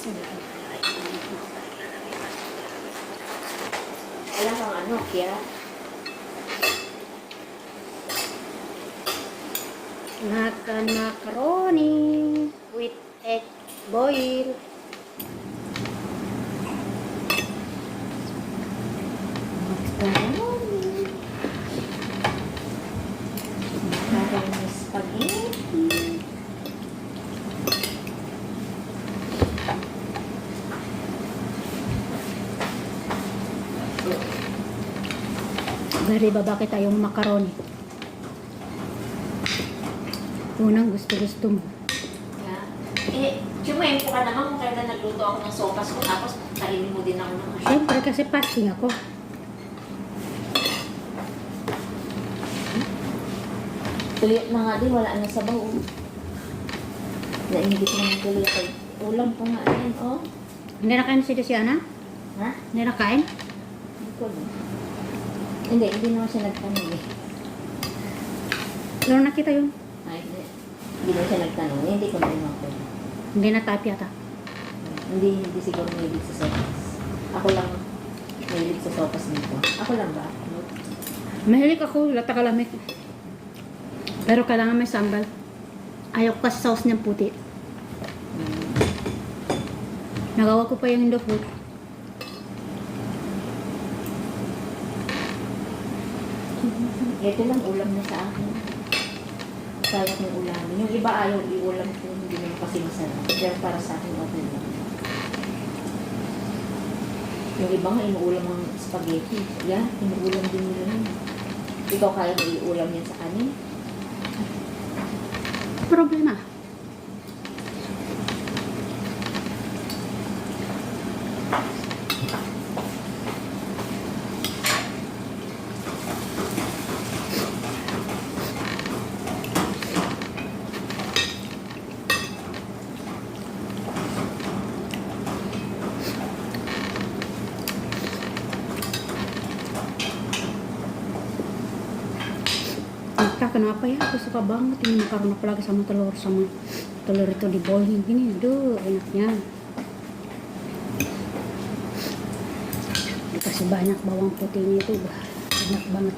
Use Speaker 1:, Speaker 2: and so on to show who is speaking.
Speaker 1: Wala kang ano, kaya
Speaker 2: Nakan macaroni with egg boil.
Speaker 1: macaroni. Macaroni spaghetti.
Speaker 2: Very babaki tayong macaroni. Unang gusto-gusto mo.
Speaker 1: Yeah. Eh, tsumempo ka naman kung kailan nagluto ako ng sopas ko, tapos kainin mo din ako ng asin.
Speaker 2: Siyempre kasi fasting ako.
Speaker 1: Tuloy na nga din, wala na sabaw. Nainggit na yung tuloy ako. Ulam pa nga yan, oh.
Speaker 2: Hindi na kain si Luciana?
Speaker 1: Ha?
Speaker 2: Hindi na kain?
Speaker 1: Hindi ko alam. Hindi naman siya nagtanong eh.
Speaker 2: Lalo nakita yun.
Speaker 1: Ay, hindi naman siya nagtanong. Hindi ko na rin ako.
Speaker 2: Hindi na type yata.
Speaker 1: Hindi siguro mahilig sa sopas. Ako lang mahilig sa sopas nito. Ako lang ba?
Speaker 2: Mahilig ako, lata kalamig. Pero kailangan may sambal. Ayaw ko kasi sauce niyang puti. Nagawa ko pa yung Indo food.
Speaker 1: Ito lang ulam na sa akin. Sayang yung ulamin. Yung iba ayaw iulam ko. Hindi naman kasi masarap. Kaya para sa akin okay lang. Yung iba nga inuulam ang spaghetti. Yan, inuulam din nila yun. Ikaw kaya mo iulam yan sa kanin?
Speaker 2: Problema. Kenapa ya aku suka banget ini makaroni apalagi sama telur itu di boiling gini, aduh enaknya. Dikasih banyak bawang putihnya itu enak banget.